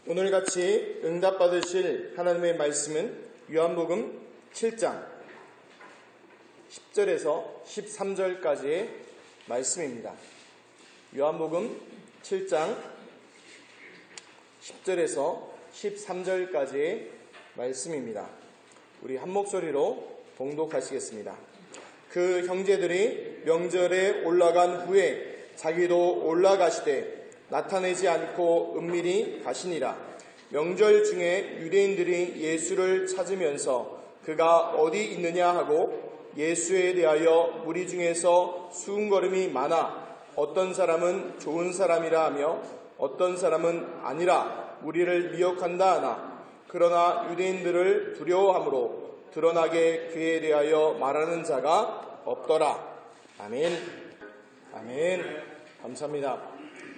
오늘 같이 응답받으실 하나님의 말씀은 요한복음 7장 10절에서 13절까지의 말씀입니다. 요한복음 7장 10절에서 13절까지의 말씀입니다. 우리 한 목소리로 봉독하시겠습니다. 그 형제들이 명절에 올라간 후에 자기도 올라가시되 나타내지 않고 은밀히 가시니라. 명절 중에 유대인들이 예수를 찾으면서 그가 어디 있느냐 하고 예수에 대하여 무리 중에서 수군거림이 많아 어떤 사람은 좋은 사람이라 하며 어떤 사람은 아니라 우리를 미혹한다 하나 그러나 유대인들을 두려워함으로 드러나게 그에 대하여 말하는 자가 없더라. 아멘. 아멘. 감사합니다.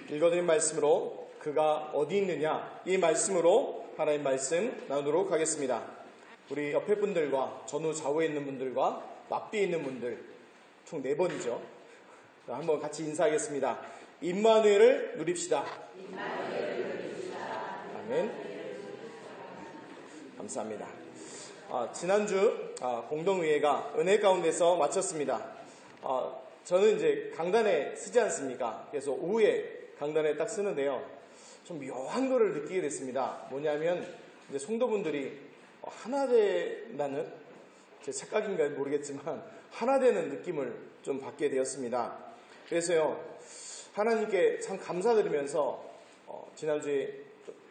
읽어드린 말씀으로 그가 어디 있느냐, 이 말씀으로 하나님 말씀 나누도록 하겠습니다. 우리 옆에 분들과 전후 좌우에 있는 분들과 앞뒤에 있는 분들 총 4번이죠. 한번 같이 인사하겠습니다. 임마누엘을 누립시다. 아멘. 감사합니다. 지난주 공동의회가 은혜 가운데서 마쳤습니다. 저는 이제 강단에 쓰지 않습니까? 그래서 오후에 강단에 딱 쓰는데요. 좀 묘한 거를 느끼게 됐습니다. 뭐냐면 이제 성도분들이 하나 된다는, 제 착각인가요 모르겠지만 하나 되는 느낌을 좀 받게 되었습니다. 그래서요, 하나님께 참 감사드리면서 지난주에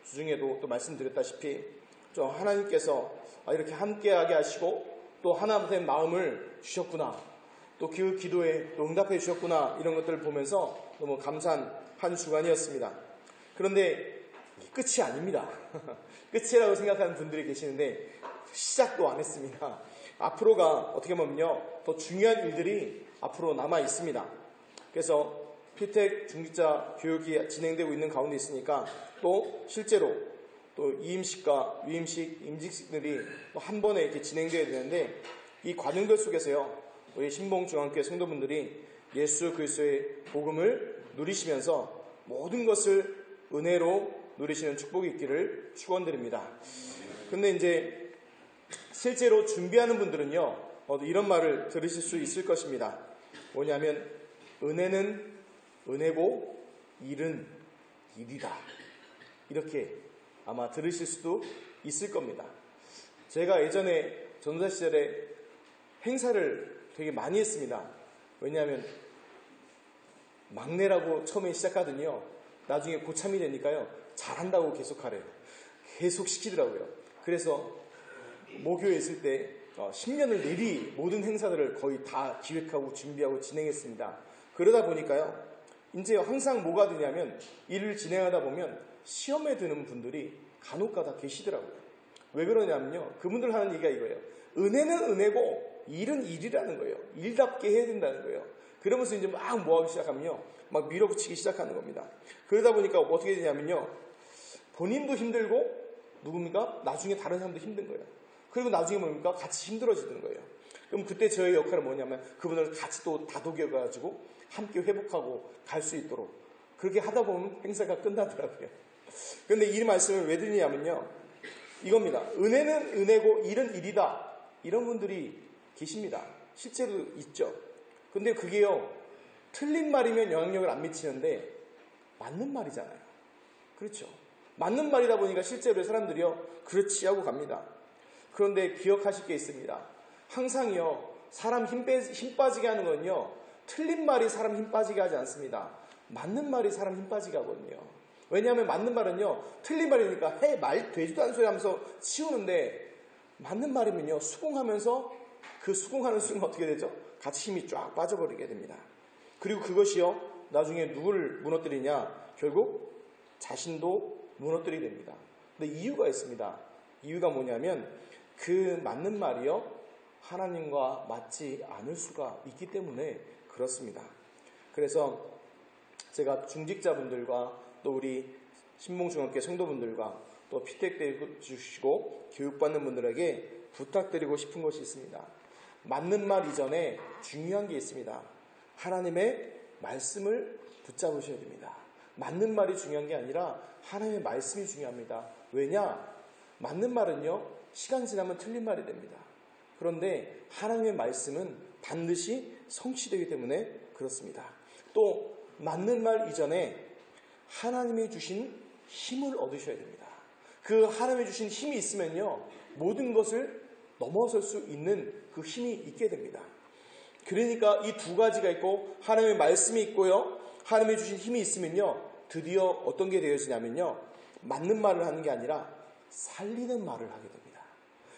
주중에도 또 말씀드렸다시피 좀 하나님께서 이렇게 함께하게 하시고 또 하나 된 마음을 주셨구나, 또 그 기도에 또 응답해 주셨구나, 이런 것들을 보면서 너무 감사한 한 주간이었습니다. 그런데 끝이 아닙니다. 끝이라고 생각하는 분들이 계시는데 시작도 안 했습니다. 앞으로가 어떻게 보면요, 더 중요한 일들이 앞으로 남아 있습니다. 그래서 피택 중직자 교육이 진행되고 있는 가운데 있으니까 또 실제로 또 이임식과 위임식, 임직식들이 한 번에 이렇게 진행되어야 되는데 이 과정들 속에서요, 우리 신봉중앙교회 성도분들이 예수 그리스도의 복음을 누리시면서 모든 것을 은혜로 누리시는 축복이 있기를 축원드립니다. 근데 이제 실제로 준비하는 분들은요, 이런 말을 들으실 수 있을 것입니다. 뭐냐면 은혜는 은혜고 일은 일이다, 이렇게 아마 들으실 수도 있을 겁니다. 제가 예전에 전도사 시절에 행사를 되게 많이 했습니다. 왜냐하면 막내라고 처음에 시작하더니요, 나중에 고참이 되니까요, 잘한다고 계속 하래요. 계속 시키더라고요. 그래서 모교에 있을 때 10년을 내리 모든 행사들을 거의 다 기획하고 준비하고 진행했습니다. 그러다 보니까요, 이제 항상 뭐가 되냐면 일을 진행하다 보면 시험에 드는 분들이 간혹가다 계시더라고요. 왜 그러냐면요, 그분들 하는 얘기가 이거예요. 은혜는 은혜고 일은 일이라는 거예요. 일답게 해야 된다는 거예요. 그러면서 이제 막 뭐하기 시작하면요, 막 밀어붙이기 시작하는 겁니다. 그러다 보니까 어떻게 되냐면요, 본인도 힘들고 누굽니까? 나중에 다른 사람도 힘든 거예요. 그리고 나중에 뭡니까? 같이 힘들어지는 거예요. 그럼 그때 저의 역할은 뭐냐면 그분을 같이 또 다독여가지고 함께 회복하고 갈 수 있도록 그렇게 하다 보면 행사가 끝나더라고요. 그런데 이 말씀을 왜 드리냐면요, 이겁니다. 은혜는 은혜고 일은 일이다, 이런 분들이 계십니다. 실제로 있죠. 근데 그게요, 틀린 말이면 영향력을 안 미치는데 맞는 말이잖아요. 그렇죠. 맞는 말이다 보니까 실제로 사람들이요, 그렇지 하고 갑니다. 그런데 기억하실 게 있습니다. 항상요, 사람 힘 빠지게 하는 건요, 틀린 말이 사람 힘 빠지게 하지 않습니다. 맞는 말이 사람 힘 빠지게 하거든요. 왜냐하면 맞는 말은요, 틀린 말이니까 말 되지도 않은 소리 하면서 치우는데, 맞는 말이면요, 수긍하면서 그 수긍하는 순간 어떻게 되죠? 같이 힘이 쫙 빠져버리게 됩니다. 그리고 그것이요, 나중에 누구를 무너뜨리냐? 결국 자신도 무너뜨리게 됩니다. 근데 이유가 있습니다. 이유가 뭐냐면 그 맞는 말이요, 하나님과 맞지 않을 수가 있기 때문에 그렇습니다. 그래서 제가 중직자분들과 또 우리 신봉중학교 성도분들과 또 피택 주시고 교육받는 분들에게 부탁드리고 싶은 것이 있습니다. 맞는 말 이전에 중요한 게 있습니다. 하나님의 말씀을 붙잡으셔야 됩니다. 맞는 말이 중요한 게 아니라 하나님의 말씀이 중요합니다. 왜냐? 맞는 말은요, 시간 지나면 틀린 말이 됩니다. 그런데 하나님의 말씀은 반드시 성취되기 때문에 그렇습니다. 또 맞는 말 이전에 하나님이 주신 힘을 얻으셔야 됩니다. 그 하나님이 주신 힘이 있으면요, 모든 것을 넘어설 수 있는 그 힘이 있게 됩니다. 그러니까 이 두 가지가 있고 하나님의 말씀이 있고요, 하나님이 주신 힘이 있으면요, 드디어 어떤 게 되어지냐면요, 맞는 말을 하는 게 아니라 살리는 말을 하게 됩니다.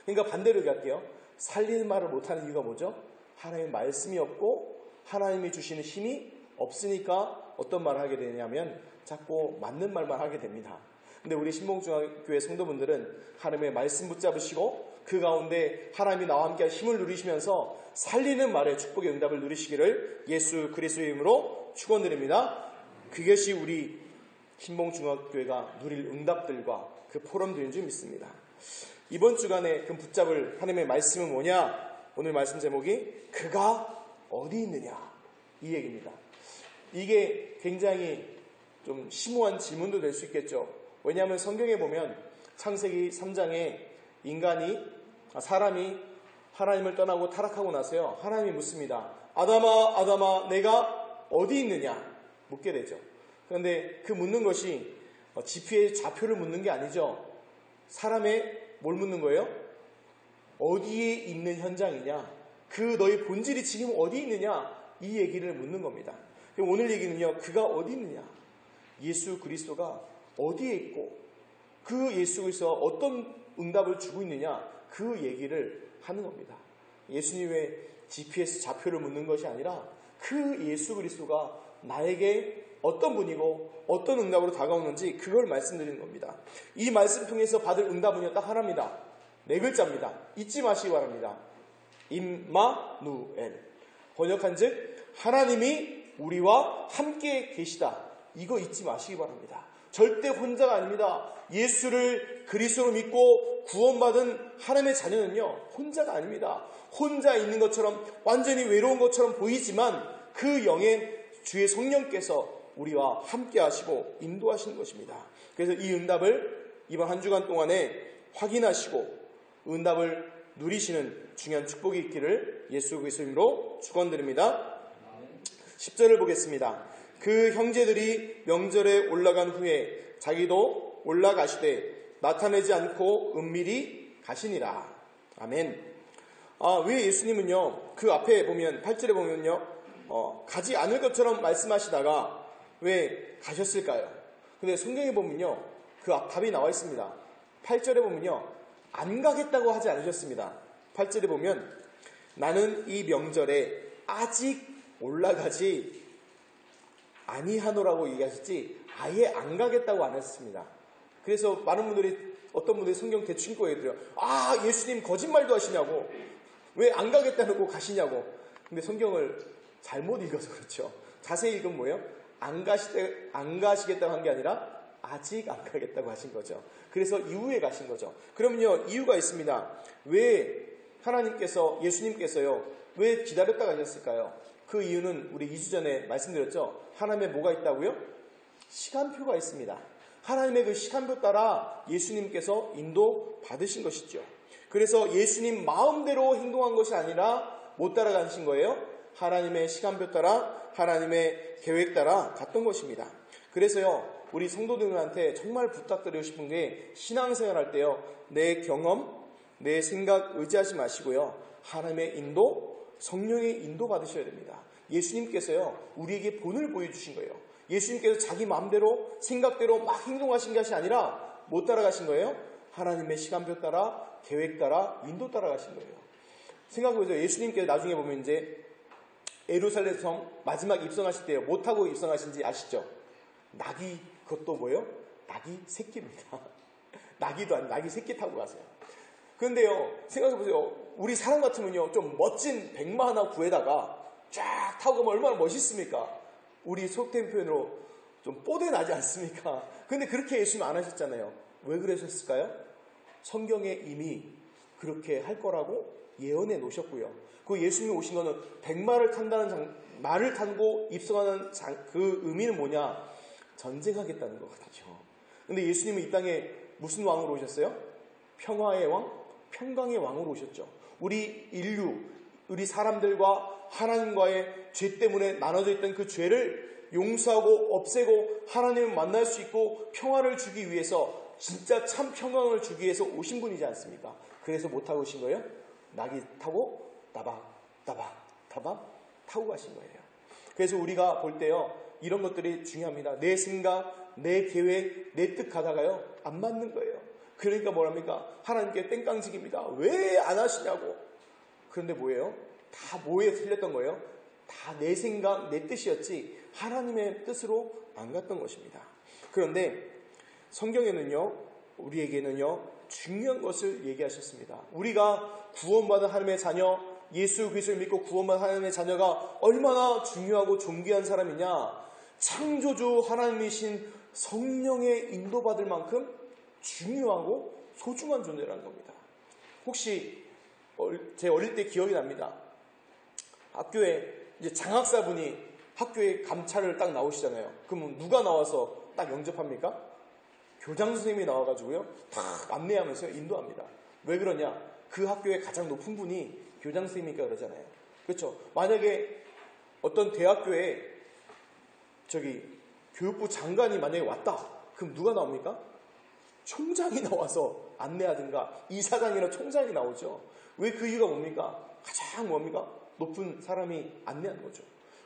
그러니까 반대로 얘기할게요. 살리는 말을 못하는 이유가 뭐죠? 하나님의 말씀이 없고 하나님이 주시는 힘이 없으니까 어떤 말을 하게 되냐면 자꾸 맞는 말만 하게 됩니다. 근데 우리 신봉중앙교회 성도분들은 하나님의 말씀 붙잡으시고 그 가운데 하나님이 나와 함께 힘을 누리시면서 살리는 말의 축복의 응답을 누리시기를 예수 그리스도의 이름으로 축원드립니다. 그것이 우리 신봉중앙교회가 누릴 응답들과 그 포럼들인 줄 믿습니다. 이번 주간에 그 붙잡을 하나님의 말씀은 뭐냐? 오늘 말씀 제목이 그가 어디 있느냐, 이 얘기입니다. 이게 굉장히 좀 심오한 질문도 될 수 있겠죠. 왜냐하면 성경에 보면 창세기 3장에 사람이 하나님을 떠나고 타락하고 나서요, 하나님이 묻습니다. 아담아, 아담아, 내가 어디 있느냐? 묻게 되죠. 그런데 그 묻는 것이 지피의 좌표를 묻는 게 아니죠. 사람의 뭘 묻는 거예요? 어디에 있는 현장이냐? 그 너의 본질이 지금 어디 있느냐? 이 얘기를 묻는 겁니다. 그럼 오늘 얘기는요, 그가 어디 있느냐? 예수 그리스도가 어디에 있고 그 예수 그리스도가 어떤 응답을 주고 있느냐, 그 얘기를 하는 겁니다. 예수님의 GPS 좌표를 묻는 것이 아니라 그 예수 그리스도가 나에게 어떤 분이고 어떤 응답으로 다가오는지 그걸 말씀드리는 겁니다. 이 말씀 통해서 받을 응답은요, 딱 하나입니다. 4글자입니다. 잊지 마시기 바랍니다. 임마누엘. 번역한즉 하나님이 우리와 함께 계시다. 이거 잊지 마시기 바랍니다. 절대 혼자가 아닙니다. 예수를 그리스도로 믿고 구원받은 하나님의 자녀는요, 혼자가 아닙니다. 혼자 있는 것처럼 완전히 외로운 것처럼 보이지만 그 영의 주의 성령께서 우리와 함께 하시고 인도하시는 것입니다. 그래서 이 응답을 이번 한 주간 동안에 확인하시고 응답을 누리시는 중요한 축복이 있기를 예수 그리스도로 축원드립니다. 10절을 보겠습니다. 그 형제들이 명절에 올라간 후에 자기도 올라가시되 나타내지 않고 은밀히 가시니라. 아멘. 왜 예수님은요, 그 앞에 보면 8절에 보면요, 가지 않을 것처럼 말씀하시다가 왜 가셨을까요? 근데 성경에 보면요, 그 답이 나와 있습니다. 8절에 보면요, 안 가겠다고 하지 않으셨습니다. 8절에 보면 나는 이 명절에 아직 올라가지 아니하노라고 얘기하셨지 아예 안 가겠다고 안 했습니다. 그래서 많은 분들이, 어떤 분들이 성경 대충 읽고 얘기해요. 예수님 거짓말도 하시냐고, 왜 안 가겠다고 가시냐고. 근데 성경을 잘못 읽어서 그렇죠. 자세히 읽으면 뭐예요? 안 가시겠다고 한 게 아니라 아직 안 가겠다고 하신 거죠. 그래서 이후에 가신 거죠. 그러면요, 이유가 있습니다. 왜 하나님께서, 예수님께서요, 왜 기다렸다 가셨을까요? 그 이유는 우리 2주 전에 말씀드렸죠. 하나님의 뭐가 있다고요? 시간표가 있습니다. 하나님의 그 시간표 따라 예수님께서 인도 받으신 것이죠. 그래서 예수님 마음대로 행동한 것이 아니라 못 따라가신 거예요. 하나님의 시간표 따라, 하나님의 계획 따라 갔던 것입니다. 그래서요, 우리 성도들한테 정말 부탁드리고 싶은 게, 신앙생활 할 때요, 내 경험, 내 생각 의지하지 마시고요, 하나님의 인도, 성령의 인도 받으셔야 됩니다. 예수님께서요, 우리에게 본을 보여주신 거예요. 예수님께서 자기 마음대로, 생각대로 막 행동하신 것이 아니라 못 따라가신 거예요. 하나님의 시간표 따라, 계획 따라, 인도 따라가신 거예요. 생각해보세요. 예수님께서 나중에 보면 이제 예루살렘 성 마지막 입성하실 때요, 못 타고 입성하신지 아시죠? 낙이, 그것도 뭐예요? 낙이 새끼입니다. 낙이도 아니고 낙이 새끼 타고 가세요. 그런데요, 생각해보세요. 우리 사람 같으면요, 좀 멋진 백마 하나 구해다가 쫙 타고 가면 얼마나 멋있습니까? 우리 속된 표현으로 좀 뽀대 나지 않습니까? 근데 그렇게 예수님 안 하셨잖아요. 왜 그러셨을까요? 성경에 이미 그렇게 할 거라고 예언해 놓으셨고요. 그 예수님이 오신 거는 백마를 탄다는 말을 타고 입성하는 그 의미는 뭐냐? 전쟁하겠다는 거거든요. 근데 예수님은 이 땅에 무슨 왕으로 오셨어요? 평화의 왕, 평강의 왕으로 오셨죠. 우리 인류, 우리 사람들과 하나님과의 죄 때문에 나눠져 있던 그 죄를 용서하고 없애고 하나님을 만날 수 있고 평화를 주기 위해서, 진짜 참 평강을 주기 위해서 오신 분이지 않습니까? 그래서 못 타고 오신 거예요? 낙이 타고 따박 타고 가신 거예요. 그래서 우리가 볼 때요, 이런 것들이 중요합니다. 내 생각, 내 계획, 내 뜻 가다가요 안 맞는 거예요. 그러니까 뭐랍니까? 하나님께 땡깡직입니다. 왜 안 하시냐고. 그런데 뭐예요? 다 뭐에 틀렸던 거예요? 다 내 생각, 내 뜻이었지 하나님의 뜻으로 안 갔던 것입니다. 그런데 성경에는요, 우리에게는요 중요한 것을 얘기하셨습니다. 우리가 구원받은 하나님의 자녀, 예수 그리스도를 믿고 구원받은 하나님의 자녀가 얼마나 중요하고 존귀한 사람이냐, 창조주 하나님이신 성령의 인도받을 만큼 중요하고 소중한 존재라는 겁니다. 혹시 제 어릴 때 기억이 납니다. 학교에 이제 장학사분이 학교에 감찰을 딱 나오시잖아요. 그러면 누가 나와서 딱 영접합니까? 교장 선생님이 나와가지고요 다 안내하면서 인도합니다. 왜 그러냐? 그 학교의 가장 높은 분이 교장 선생님이니까 그러잖아요. 그렇죠? 만약에 어떤 대학교에 교육부 장관이 만약에 왔다, 그럼 누가 나옵니까? 총장이 나와서 안내하든가 이사장이나 총장이 나오죠. 왜? 그 이유가 뭡니까? 가장 뭡니까? 높은 사람이 안내하는 거죠.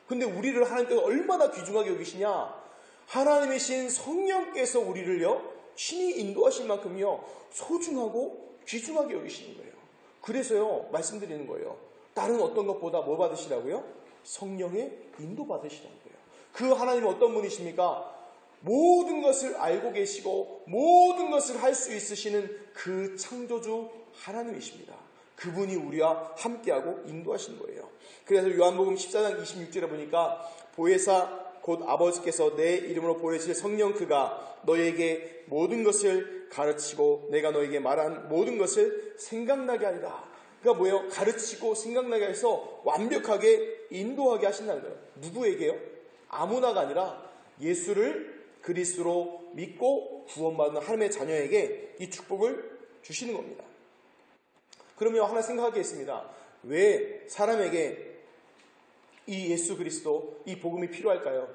근데 우리를 하나님께서 얼마나 귀중하게 여기시냐? 하나님이신 성령께서 우리를요 친히 인도하실 만큼요 소중하고 귀중하게 여기시는 거예요. 그래서요 말씀드리는 거예요. 다른 어떤 것보다 뭐 받으시라고요? 성령의 인도 받으시라는 거예요. 그 하나님은 어떤 분이십니까? 모든 것을 알고 계시고 모든 것을 할 수 있으시는 그 창조주 하나님이십니다. 그분이 우리와 함께하고 인도하시는 거예요. 그래서 요한복음 14장 26절에 보니까 보혜사 곧 아버지께서 내 이름으로 보내실 성령 그가 너에게 모든 것을 가르치고 내가 너에게 말한 모든 것을 생각나게 하리라. 그러니까 뭐예요? 가르치고 생각나게 해서 완벽하게 인도하게 하신다는 거예요. 누구에게요? 아무나가 아니라 예수를 그리스도로 믿고 구원받는 하나님의 자녀에게 이 축복을 주시는 겁니다. 그러면 하나 생각하겠습니다. 왜 사람에게 이 예수 그리스도, 이 복음이 필요할까요?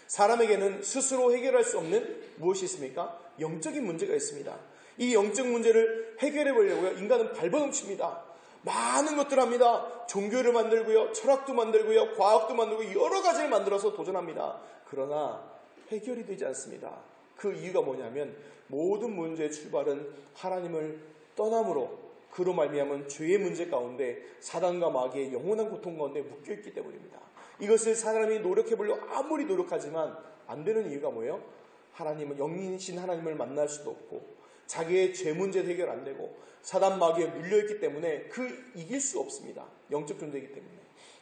사람에게는 스스로 해결할 수 없는 무엇이 있습니까? 영적인 문제가 있습니다. 이 영적 문제를 해결해 보려고요 인간은 발버둥칩니다. 많은 것들을 합니다. 종교를 만들고요, 철학도 만들고요, 과학도 만들고 여러 가지를 만들어서 도전합니다. 그러나 해결이 되지 않습니다. 그 이유가 뭐냐면 모든 문제의 출발은 하나님을 떠남으로, 그로 말미암은 죄의 문제 가운데 사단과 마귀의 영원한 고통 가운데 묶여있기 때문입니다. 이것을 사람이 노력해보려 아무리 노력하지만 안 되는 이유가 뭐예요? 하나님은 영이신 하나님을 만날 수도 없고 자기의 죄 문제도 해결 안 되고 사단 마귀에 물려있기 때문에 이길 수 없습니다. 영적 존재이기 때문에.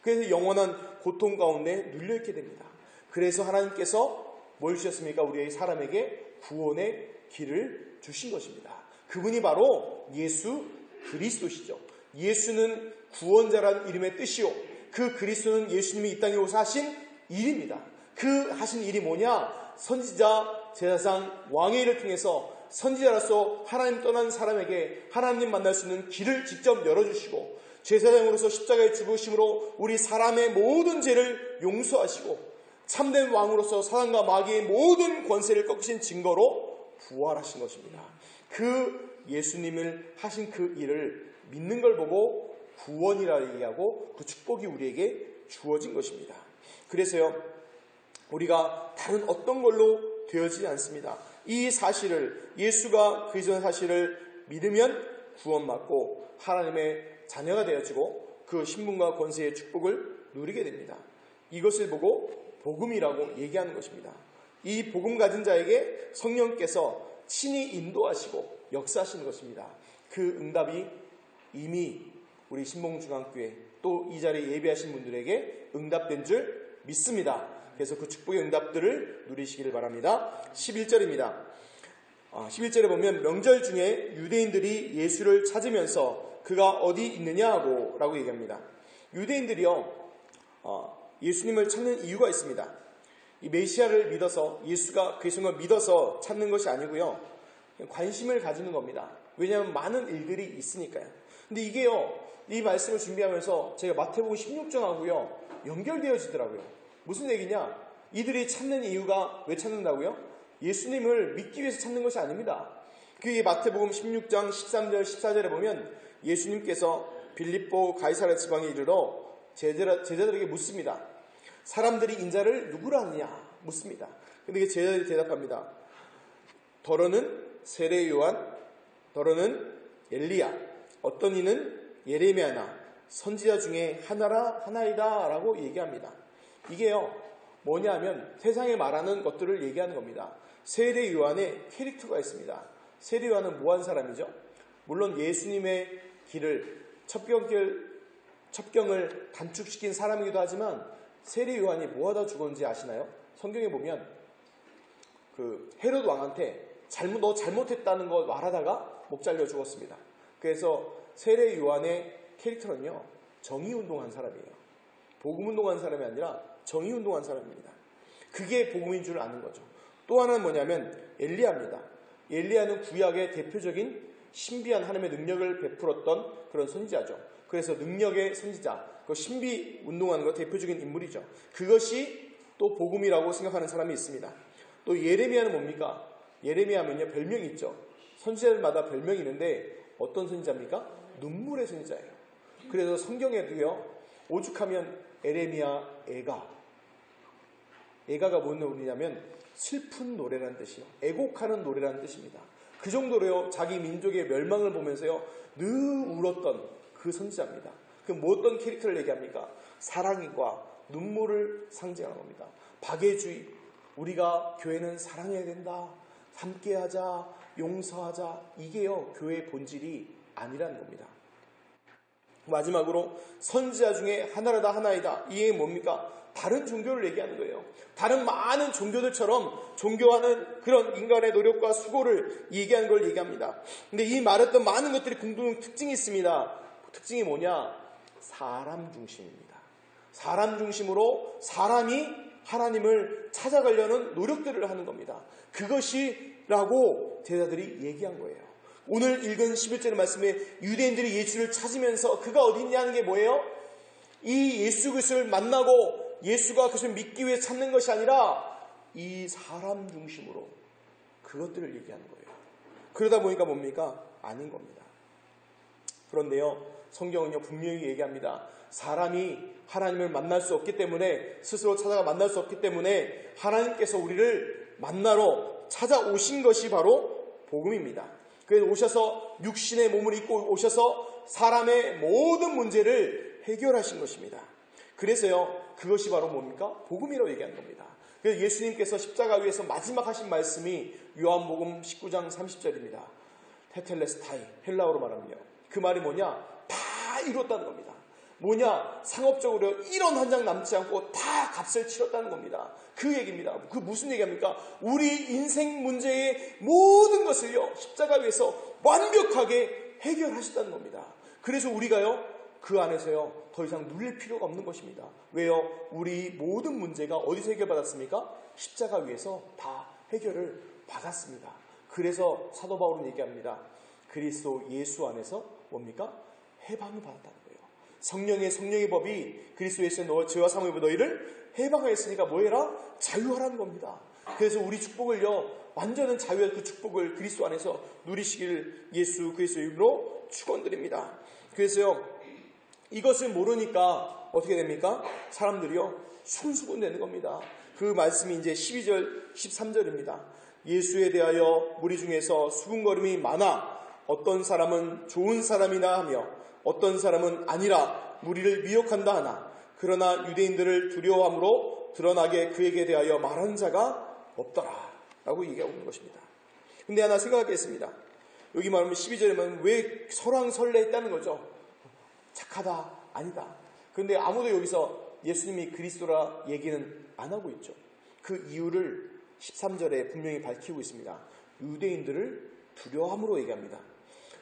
그래서 영원한 고통 가운데 눌려있게 됩니다. 그래서 하나님께서 뭘 주셨습니까? 우리 사람에게 구원의 길을 주신 것입니다. 그분이 바로 예수 그리스도시죠. 예수는 구원자라는 이름의 뜻이요, 그 그리스도는 예수님이 이 땅에 오셔서 하신 일입니다. 그 하신 일이 뭐냐? 선지자, 제사장, 왕의 일을 통해서 선지자로서 하나님 떠난 사람에게 하나님 만날 수 있는 길을 직접 열어주시고, 제사장으로서 십자가에 죽으심으로 우리 사람의 모든 죄를 용서하시고, 참된 왕으로서 사단과 마귀의 모든 권세를 꺾으신 증거로 부활하신 것입니다. 그 예수님을 하신 그 일을 믿는 걸 보고 구원이라 얘기하고 그 축복이 우리에게 주어진 것입니다. 그래서요 우리가 다른 어떤 걸로 되어지지 않습니다. 이 사실을, 예수가 그리스도의 사실을 믿으면 구원받고 하나님의 자녀가 되어지고 그 신분과 권세의 축복을 누리게 됩니다. 이것을 보고 복음이라고 얘기하는 것입니다. 이 복음 가진 자에게 성령께서 친히 인도하시고 역사하시는 것입니다. 그 응답이 이미 우리 신봉중앙교회 또 이 자리에 예배하신 분들에게 응답된 줄 믿습니다. 그래서 그 축복의 응답들을 누리시기를 바랍니다. 11절입니다. 11절에 보면 명절 중에 유대인들이 예수를 찾으면서 그가 어디 있느냐고 라고 얘기합니다. 유대인들이요 예수님을 찾는 이유가 있습니다. 이 메시아를 믿어서 예수가 그리스도를 믿어서 찾는 것이 아니고요. 관심을 가지는 겁니다. 왜냐하면 많은 일들이 있으니까요. 근데 이게요, 이 말씀을 준비하면서 제가 마태복음 16장하고요 연결되어지더라고요. 무슨 얘기냐? 이들이 찾는 이유가 왜 찾는다고요? 예수님을 믿기 위해서 찾는 것이 아닙니다. 그게 마태복음 16장 13절 14절에 보면 예수님께서 빌립보 가이사랴 지방에 이르러 제자들에게 묻습니다. 사람들이 인자를 누구라 하느냐 묻습니다. 근데 제자들이 대답합니다. 더러는 세례 요한, 더러는 엘리야, 어떤 이는 예레미야나 선지자 중에 하나이다 라고 얘기합니다. 이게요 뭐냐면 세상에 말하는 것들을 얘기하는 겁니다. 세례 요한의 캐릭터가 있습니다. 세례 요한은 뭐한 사람이죠? 물론 예수님의 길을 첩경을 단축시킨 사람이기도 하지만 세례 요한이 뭐하다 죽었는지 아시나요? 성경에 보면 그 헤롯 왕한테 너 잘못했다는 거 말하다가 목 잘려 죽었습니다. 그래서 세례 요한의 캐릭터는요 정의운동한 사람이에요. 복음운동한 사람이 아니라 정의운동한 사람입니다. 그게 복음인 줄 아는 거죠. 또 하나는 뭐냐면 엘리야입니다. 엘리야는 구약의 대표적인 신비한 하나님의 능력을 베풀었던 그런 선지자죠. 그래서 능력의 선지자, 그 신비 운동하는 거 대표적인 인물이죠. 그것이 또 복음이라고 생각하는 사람이 있습니다. 또 예레미야는 뭡니까? 예레미야면요 별명이 있죠. 선지자들마다 별명이 있는데 어떤 선지자입니까? 눈물의 선지자예요. 그래서 성경에도요 오죽하면 에레미야 애가가 뭔 노래냐면 슬픈 노래라는 뜻이요. 애곡하는 노래라는 뜻입니다. 그 정도로요 자기 민족의 멸망을 보면서요 늘 울었던 그 선지자입니다. 그럼 뭐 어떤 캐릭터를 얘기합니까? 사랑과 눈물을 상징하는 겁니다. 박애주의, 우리가 교회는 사랑해야 된다, 함께하자, 용서하자, 이게요 교회의 본질이 아니라는 겁니다. 마지막으로 선지자 중에 하나이다. 이게 뭡니까? 다른 종교를 얘기하는 거예요. 다른 많은 종교들처럼 종교하는 그런 인간의 노력과 수고를 얘기하는 걸 얘기합니다. 근데 이 말했던 많은 것들이 공동 특징이 있습니다. 특징이 뭐냐? 사람 중심입니다. 사람 중심으로 사람이 하나님을 찾아가려는 노력들을 하는 겁니다. 그것이라고 제자들이 얘기한 거예요. 오늘 읽은 11절 말씀에 유대인들이 예수를 찾으면서 그가 어디 있냐는 게 뭐예요? 이 예수 그리스도를 만나고 예수가 그것을 믿기 위해 찾는 것이 아니라 이 사람 중심으로 그것들을 얘기하는 거예요. 그러다 보니까 뭡니까? 아닌 겁니다. 그런데요, 성경은요 분명히 얘기합니다. 사람이 하나님을 만날 수 없기 때문에, 스스로 찾아가 만날 수 없기 때문에 하나님께서 우리를 만나러 찾아오신 것이 바로 복음입니다. 그래서 오셔서 육신의 몸을 입고 오셔서 사람의 모든 문제를 해결하신 것입니다. 그래서요 그것이 바로 뭡니까? 복음이라고 얘기하는 겁니다. 그래서 예수님께서 십자가 위에서 마지막 하신 말씀이 요한복음 19장 30절입니다. 테텔레스타이, 헬라어로 말하면요. 그 말이 뭐냐? 다 이뤘다는 겁니다. 뭐냐? 상업적으로 1원 한 장 남지 않고 다 값을 치렀다는 겁니다. 그 얘기입니다. 그 무슨 얘기합니까? 우리 인생 문제의 모든 것을요 십자가 위에서 완벽하게 해결하셨다는 겁니다. 그래서 우리가요 그 안에서요 더 이상 눌릴 필요가 없는 것입니다. 왜요? 우리 모든 문제가 어디서 해결받았습니까? 십자가 위에서 다 해결을 받았습니다. 그래서 사도 바울은 얘기합니다. 그리스도 예수 안에서 뭡니까? 해방을 받았다는 거예요. 성령의 법이 그리스도 예수의 너와 죄와 사망의 법 너희를 해방하였으니까 뭐해라? 자유하라는 겁니다. 그래서 우리 축복을요 완전한 자유의 그 축복을 그리스도 안에서 누리시길 예수 그리스도의 이름으로 축원드립니다. 그래서요 이것을 모르니까 어떻게 됩니까? 사람들이요 수군수군 되는 겁니다. 그 말씀이 이제 12절 13절입니다. 예수에 대하여 무리 중에서 수군거림이 많아 어떤 사람은 좋은 사람이나 하며 어떤 사람은 아니라 무리를 미혹한다 하나 그러나 유대인들을 두려워함으로 드러나게 그에게 대하여 말하는 자가 없더라 라고 얘기하고 있는 것입니다. 근데 하나 생각하겠습니다. 여기 말하면 12절에 보면 왜 설왕설래했다는 거죠. 착하다, 아니다. 그런데 아무도 여기서 예수님이 그리스도라 얘기는 안 하고 있죠. 그 이유를 13절에 분명히 밝히고 있습니다. 유대인들을 두려워함으로 얘기합니다.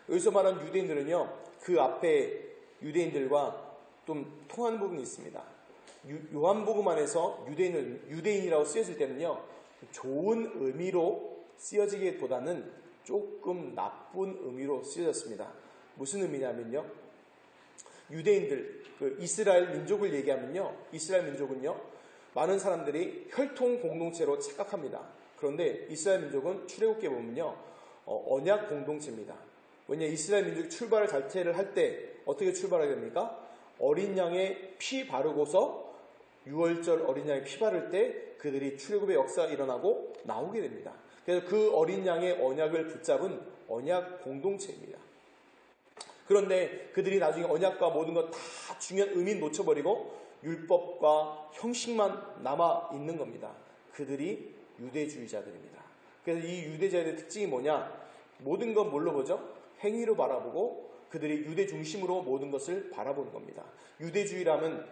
여기서 말하는 유대인들은요 그 앞에 유대인들과 좀 통하는 부분이 있습니다. 요한복음 안에서 유대인이라고 쓰여질 때는요, 좋은 의미로 쓰여지기보다는 조금 나쁜 의미로 쓰여졌습니다. 무슨 의미냐면요, 유대인들, 이스라엘 민족을 얘기하면요, 이스라엘 민족은요, 많은 사람들이 혈통 공동체로 착각합니다. 그런데 이스라엘 민족은 출애굽기에 보면요, 언약 공동체입니다. 왜냐, 이스라엘 민족이 출발 자체를 할 때 어떻게 출발하게 됩니까? 어린 양의 피 바르고서 6월절 어린 양의 피 바를 때 그들이 출애굽의 역사가 일어나고 나오게 됩니다. 그래서 그 어린 양의 언약을 붙잡은 언약 공동체입니다. 그런데 그들이 나중에 언약과 모든 것 다 중요한 의미는 놓쳐버리고 율법과 형식만 남아 있는 겁니다. 그들이 유대주의자들입니다. 그래서 이 유대자들의 특징이 뭐냐? 모든 건 뭘로 보죠? 행위로 바라보고 그들이 유대 중심으로 모든 것을 바라보는 겁니다. 유대주의라면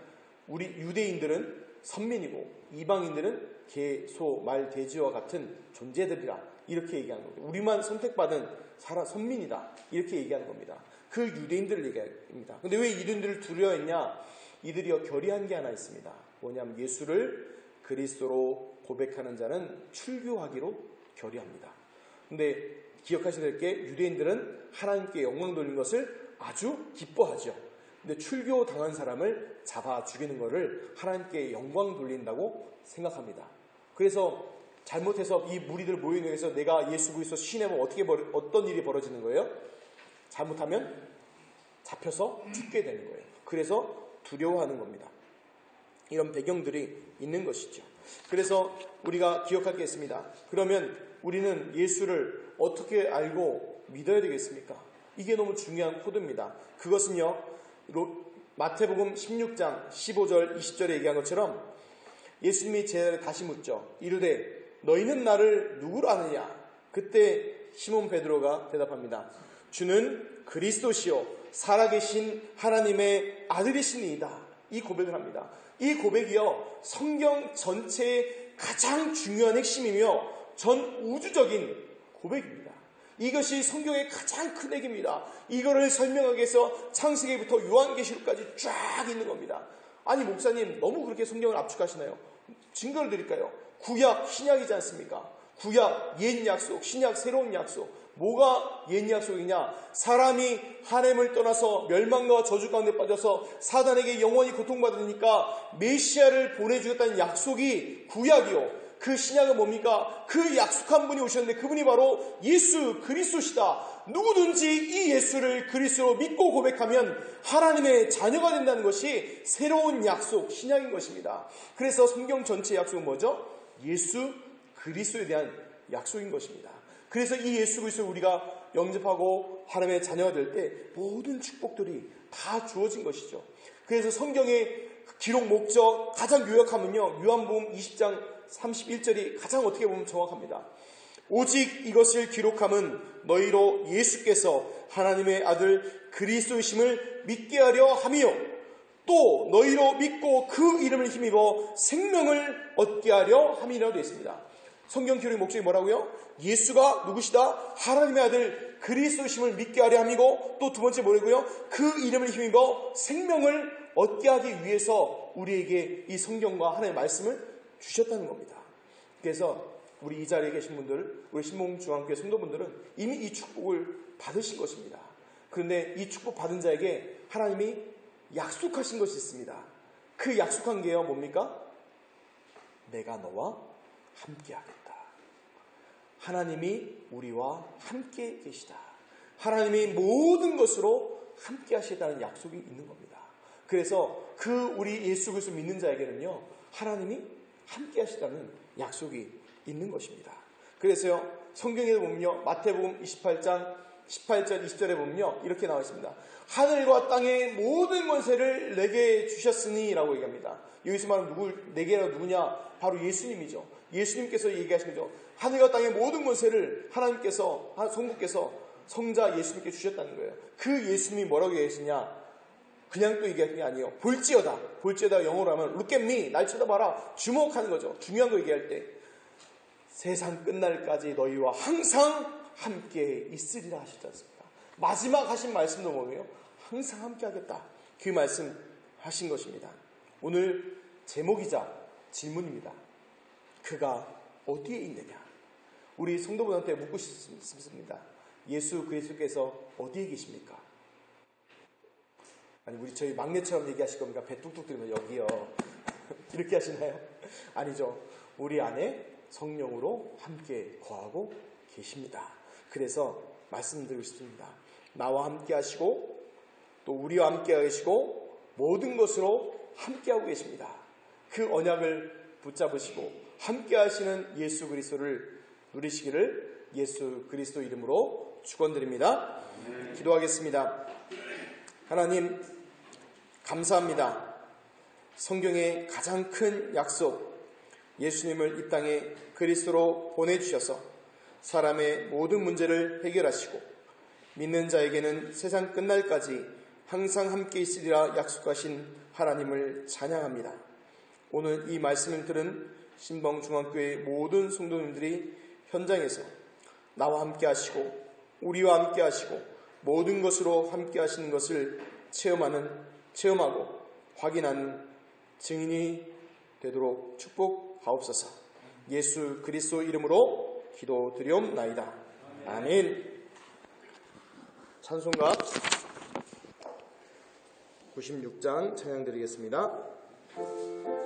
우리 유대인들은 선민이고 이방인들은 개, 소, 말, 돼지와 같은 존재들이라 이렇게 얘기하는 겁니다. 우리만 선택받은 선민이다 이렇게 얘기하는 겁니다. 그 유대인들을 얘기합니다. 근데 왜 유대인들을 두려워했냐? 이들이 결의한 게 하나 있습니다. 뭐냐면 예수를 그리스도로 고백하는 자는 출교하기로 결의합니다. 근데 기억하셔야 될 게 유대인들은 하나님께 영광 돌리는 것을 아주 기뻐하죠. 근데 출교 당한 사람을 잡아 죽이는 것을 하나님께 영광 돌린다고 생각합니다. 그래서 잘못해서 이 무리들 모이는 데서 내가 예수 그리스도 시인하면 어떤 일이 벌어지는 거예요? 잘못하면 잡혀서 죽게 되는 거예요. 그래서 두려워하는 겁니다. 이런 배경들이 있는 것이죠. 그래서 우리가 기억할 게 있습니다. 그러면 우리는 예수를 어떻게 알고 믿어야 되겠습니까? 이게 너무 중요한 코드입니다. 그것은요, 마태복음 16장 15절 20절에 얘기한 것처럼 예수님이 제자를 다시 묻죠. 이르되 너희는 나를 누구로 아느냐? 그때 시몬 베드로가 대답합니다. 주는 그리스도시요 살아계신 하나님의 아들이시니이다. 이 고백을 합니다. 이 고백이요, 성경 전체의 가장 중요한 핵심이며 전 우주적인 고백입니다. 이것이 성경의 가장 큰 핵입니다. 이거를 설명하기 위해서 창세기부터 요한계시록까지 쫙 있는 겁니다. 아니 목사님 너무 그렇게 성경을 압축하시나요? 증거를 드릴까요? 구약 신약이지 않습니까? 구약 옛 약속, 신약 새로운 약속. 뭐가 옛 약속이냐? 사람이 하나님을 떠나서 멸망과 저주 가운데 빠져서 사단에게 영원히 고통받으니까 메시아를 보내주겠다는 약속이 구약이요. 그 신약은 뭡니까? 그 약속한 분이 오셨는데 그분이 바로 예수 그리스도시다. 누구든지 이 예수를 그리스도로 믿고 고백하면 하나님의 자녀가 된다는 것이 새로운 약속, 신약인 것입니다. 그래서 성경 전체 약속은 뭐죠? 예수 그리스도에 대한 약속인 것입니다. 그래서 이 예수 그리스도를 우리가 영접하고 하나님의 자녀가 될 때 모든 축복들이 다 주어진 것이죠. 그래서 성경의 기록 목적 가장 요약하면요, 요한복음 20장 31절이 가장 어떻게 보면 정확합니다. 오직 이것을 기록함은 너희로 예수께서 하나님의 아들 그리스도이심을 믿게 하려 함이요 또 너희로 믿고 그 이름을 힘입어 생명을 얻게 하려 함이라고 되어 있습니다. 성경 기록의 목적이 뭐라고요? 예수가 누구시다? 하나님의 아들 그리스도이심을 믿게 하려 함이고 또 두 번째 뭐라고요? 그 이름을 힘입어 생명을 얻게 하기 위해서 우리에게 이 성경과 하나님의 말씀을 주셨다는 겁니다. 그래서 우리 이 자리에 계신 분들, 우리 신봉중앙교회 성도분들은 이미 이 축복을 받으신 것입니다. 그런데 이 축복 받은 자에게 하나님이 약속하신 것이 있습니다. 그 약속한 게요, 뭡니까? 내가 너와 함께 하겠다. 하나님이 우리와 함께 계시다. 하나님이 모든 것으로 함께 하시겠다는 약속이 있는 겁니다. 그래서 그 우리 예수 그리스도 믿는 자에게는요, 하나님이 함께 하시다는 약속이 있는 것입니다. 그래서요, 성경에 보면요, 마태복음 28장 18절 20절에 보면요, 이렇게 나와 있습니다. 하늘과 땅의 모든 권세를 내게 주셨으니 라고 얘기합니다. 여기서 말하는 내게가 누구냐? 바로 예수님이죠. 예수님께서 얘기하신 거죠. 하늘과 땅의 모든 권세를 하나님께서, 성부께서 성자 예수님께 주셨다는 거예요. 그 예수님이 뭐라고 얘기하시냐? 그냥 또 얘기하는 게 아니에요. 볼지어다. 볼지어다 영어로 하면 look at me. 날 쳐다봐라. 주목하는 거죠. 중요한 거 얘기할 때. 세상 끝날까지 너희와 항상 함께 있으리라 하셨지 않습니까? 마지막 하신 말씀도 뭐예요? 항상 함께 하겠다. 그 말씀 하신 것입니다. 오늘 제목이자 질문입니다. 그가 어디에 있느냐? 우리 성도분한테 묻고 싶습니다. 예수 그리스도께서 어디에 계십니까? 아니, 우리 저희 막내처럼 얘기하실 겁니까? 배 뚝뚝 들으면 여기요. 이렇게 하시나요? 아니죠. 우리 안에 성령으로 함께 거하고 계십니다. 그래서 말씀드리고 싶습니다. 나와 함께 하시고 또 우리와 함께 하시고 모든 것으로 함께 하고 계십니다. 그 언약을 붙잡으시고 함께 하시는 예수 그리스도를 누리시기를 예수 그리스도 이름으로 축원드립니다. 기도하겠습니다. 하나님 감사합니다. 성경의 가장 큰 약속 예수님을 이 땅에 그리스도로 보내주셔서 사람의 모든 문제를 해결하시고 믿는 자에게는 세상 끝날까지 항상 함께 있으리라 약속하신 하나님을 찬양합니다. 오늘 이 말씀을 들은 신봉중앙교회 모든 성도님들이 현장에서 나와 함께 하시고 우리와 함께 하시고 모든 것으로 함께 하시는 것을 체험하고 확인하는 증인이 되도록 축복하옵소서. 예수 그리스도 이름으로 기도드리옵나이다. 아멘. 찬송가 96장 찬양드리겠습니다.